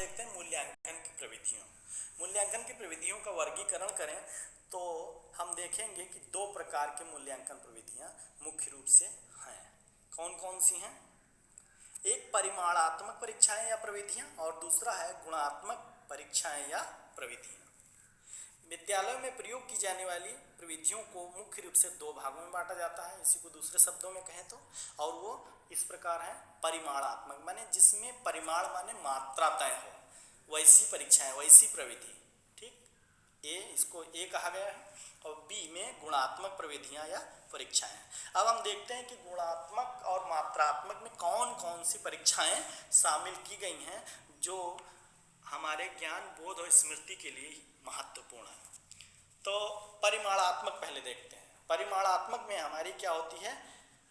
देखते हैं मूल्यांकन की प्रविधियों। मूल्यांकन की प्रविधियों का वर्गीकरण करें तो हम देखेंगे कि दो प्रकार के मूल्यांकन प्रविधियां मुख्य रूप से हैं। कौन कौन सी हैं? एक परिमाणात्मक परीक्षाएं या प्रविधियां और दूसरा है गुणात्मक परीक्षाएं या प्रविधियां। विद्यालयों में प्रयोग की जाने वाली प्रविधियों को मुख्य रूप से दो भागों में बांटा जाता है, इसी को दूसरे शब्दों में कहें तो, और वो इस प्रकार है। परिमाणात्मक माने जिसमें परिमाण माने मात्रा तय हो, वैसी परीक्षाएं, वैसी प्रविधि। ठीक, ए इसको ए कहा गया है, और बी में गुणात्मक प्रविधियां या परीक्षाएं। अब हम देखते हैं कि गुणात्मक और मात्रात्मक में कौन कौन सी परीक्षाएं शामिल की गई हैं जो हमारे ज्ञान, बोध और स्मृति के लिए महत्वपूर्ण है। तो परिमाणात्मक पहले देखते हैं। परिमाणात्मक में हमारी क्या होती है?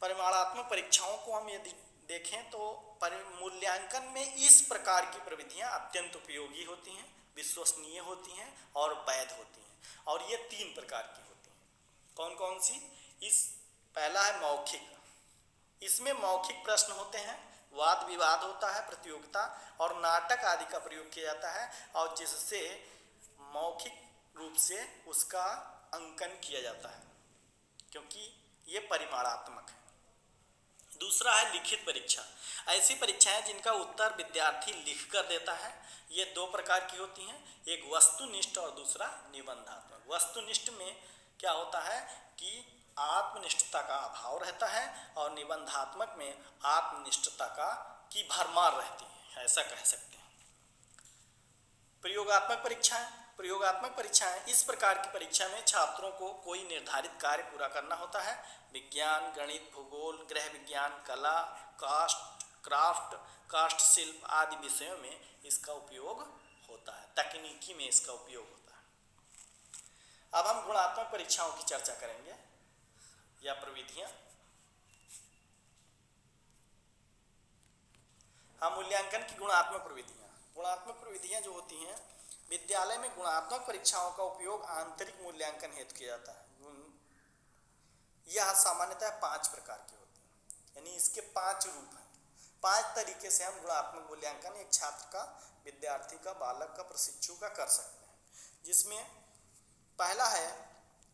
परिमाणात्मक परीक्षाओं को हम यदि देखें तो मूल्यांकन में इस प्रकार की प्रविधियां अत्यंत उपयोगी होती हैं, विश्वसनीय होती हैं और वैध होती हैं। और ये तीन प्रकार की होती हैं। कौन कौन सी? पहला है मौखिक। इसमें मौखिक प्रश्न होते हैं, वाद विवाद होता है, प्रतियोगिता और नाटक आदि का प्रयोग किया जाता है, और जिससे मौखिक रूप से उसका अंकन किया जाता है, क्योंकि ये परिमाणात्मक है। दूसरा है लिखित परीक्षा। ऐसी परीक्षाएं जिनका उत्तर विद्यार्थी लिख कर देता है। ये दो प्रकार की होती हैं, एक वस्तुनिष्ठ और दूसरा निबंधात्मक। वस्तुनिष्ठ में क्या होता है कि आत्मनिष्ठता का अभाव रहता है, और निबंधात्मक में आत्मनिष्ठता की भरमार रहती है, ऐसा कह सकते हैं। प्रयोगात्मक परीक्षाएं। प्रयोगात्मक परीक्षाएं इस प्रकार की परीक्षा में छात्रों को कोई निर्धारित कार्य पूरा करना होता है। विज्ञान, गणित, भूगोल, गृह विज्ञान, कला, क्राफ्ट, काष्ठशिल्प आदि विषयों में इसका उपयोग होता है, तकनीकी में इसका उपयोग होता है। अब हम गुणात्मक परीक्षाओं की चर्चा करेंगे या प्रविधियां। हम मूल्यांकन की गुणात्मक प्रविधियां। गुणात्मक प्रविधियां जो होती हैं, विद्यालय में गुणात्मक परीक्षाओं का उपयोग आंतरिक मूल्यांकन हेतु किया जाता है। यह सामान्यतः 5 प्रकार की होती है, यानी इसके 5 रूप हैं। 5 तरीके से हम गुणात्मक मूल्यांकन एक छात्र का, विद्यार्थी का, बालक का, प्रशिक्षु का कर सकते हैं। जिसमें पहला है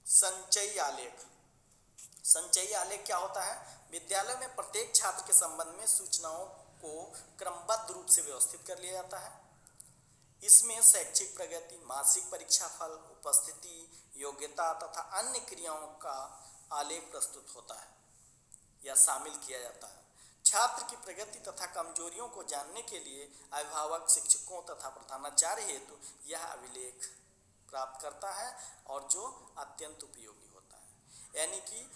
संचयी आलेख। संचयी आलेख क्या होता है? विद्यालय में प्रत्येक छात्र के संबंध में सूचनाओं को क्रमबद्ध रूप से व्यवस्थित कर लिया जाता है। इसमें शैक्षिक प्रगति, मासिक परीक्षा फल, उपस्थिति, योग्यता तथा अन्य क्रियाओं का आलेख प्रस्तुत होता है या शामिल किया जाता है। छात्र की प्रगति तथा कमजोरियों को जानने के लिए अभिभावक, शिक्षकों तथा प्रधानाचार्य हेतु यह अभिलेख प्राप्त करता है, और जो अत्यंत उपयोगी होता है। यानी कि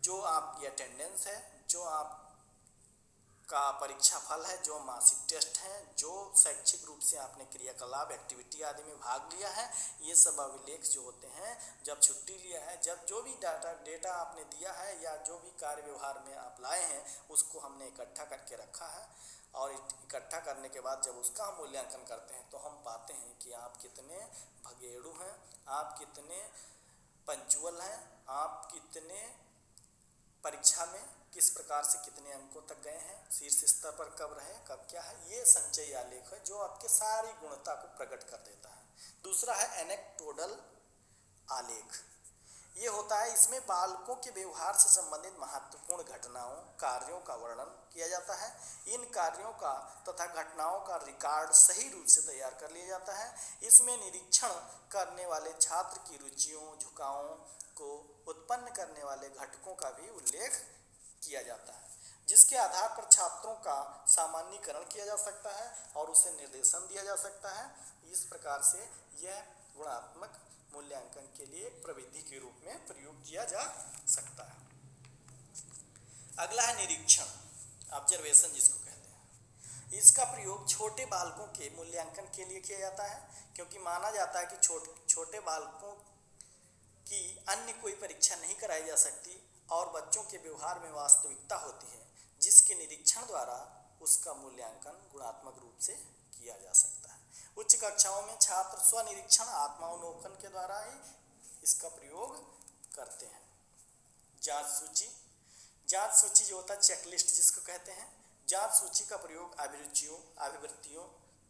जो आपकी अटेंडेंस है, जो आप का परीक्षा फल है, जो मासिक टेस्ट है, जो शैक्षिक रूप से आपने क्रियाकलाप, एक्टिविटी आदि में भाग लिया है, ये सब अभिलेख जो होते हैं, जब छुट्टी लिया है, जब जो भी डेटा आपने दिया है या जो भी कार्य व्यवहार में आप लाए हैं, उसको हमने इकट्ठा करके रखा है। और इकट्ठा करने के बाद जब उसका हम मूल्यांकन करते हैं तो हम पाते हैं कि आप कितने भगेड़ू हैं, आप कितने पंक्चुअल हैं, आप कितने परीक्षा में किस प्रकार से कितने अंकों तक गए हैं, शीर्ष स्तर पर कब रहे, कब क्या है। ये संचयी आलेख है जो आपके सारी गुणता को प्रकट कर देता है। दूसरा है एनेक्डोटल आलेख। ये होता है, इसमें बालकों के व्यवहार से संबंधित महत्वपूर्ण घटनाओं, कार्यों का वर्णन किया जाता है। इन कार्यों का तथा घटनाओं का रिकॉर्ड सही रूप से तैयार कर लिया जाता है। इसमें निरीक्षण करने वाले छात्र की रुचियों, झुकावों को उत्पन्न करने वाले घटकों का भी उल्लेख किया जाता है, जिसके आधार पर छात्रों का सामान्यीकरण किया जा सकता है और उसे निर्देशन दिया जा सकता है। इस प्रकार से यह गुणात्मक मूल्यांकन के लिए प्रविधि के रूप में प्रयोग किया जा सकता है। अगला है निरीक्षण, ऑब्जर्वेशन जिसको कहते हैं। इसका प्रयोग छोटे बालकों के मूल्यांकन के लिए किया जाता है, क्योंकि माना जाता है कि छोटे बालकों की अन्य कोई परीक्षा नहीं कराई जा सकती और बच्चों के व्यवहार में वास्तविकता होती है, जिसके निरीक्षण द्वारा उसका मूल्यांकन गुणात्मक रूप से किया जा सकता है। उच्च कक्षाओं में छात्र स्वनिरीक्षण, आत्मावलोकन के द्वारा ही इसका प्रयोग करते हैं। जांच सूची। जांच सूची जो होता है, चेकलिस्ट जिसको कहते हैं, जांच सूची का प्रयोग अभिरुचियों, अभिवृत्तियों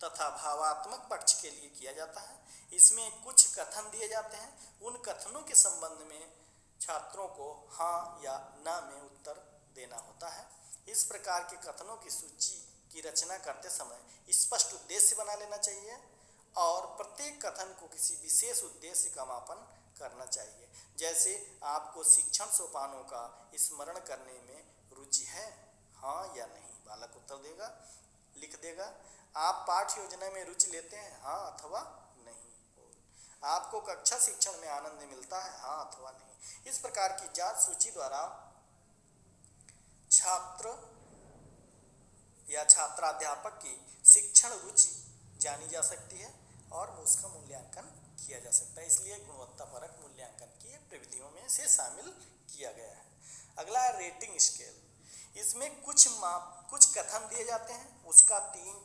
तथा भावात्मक पक्ष के लिए किया जाता है। इसमें कुछ कथन दिए जाते हैं, उन कथनों के संबंध में छात्रों को हाँ या ना में उत्तर देना होता है। इस प्रकार के कथनों की सूची की रचना करते समय स्पष्ट उद्देश्य बना लेना चाहिए और प्रत्येक कथन को किसी विशेष उद्देश्य का मापन करना चाहिए। जैसे आपको शिक्षण सोपानों का स्मरण करने में रुचि है, हाँ या नहीं। बालक उत्तर देगा, लिख देगा। आप पाठ्य योजना में रुचि लेते हैं, हाँ अथवा नहीं। आपको कक्षा शिक्षण में आनंद मिलता है, हाँ अथवा नहीं। इस प्रकार की जांच सूची द्वारा छात्र या छात्राध्यापक की शिक्षण रुचि जानी जा सकती है और उसका मूल्यांकन किया जा सकता है। इसलिए गुणवत्तापरक मूल्यांकन की प्रविधियों में से शामिल किया गया है। अगला है रेटिंग स्केल। इसमें कुछ कथन दिए जाते हैं, उसका 3,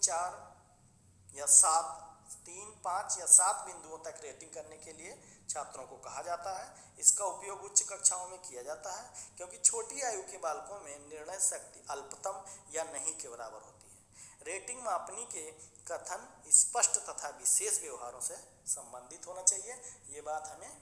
5 या 7 बिंदुओं तक रेटिंग करने के लिए छात्रों को कहा जाता है। इसका उपयोग उच्च कक्षाओं में किया जाता है क्योंकि छोटी आयु के बालकों में निर्णय शक्ति अल्पतम या नहीं के बराबर होती है। रेटिंग मापनी के कथन स्पष्ट तथा विशेष व्यवहारों से संबंधित होना चाहिए, ये बात हमें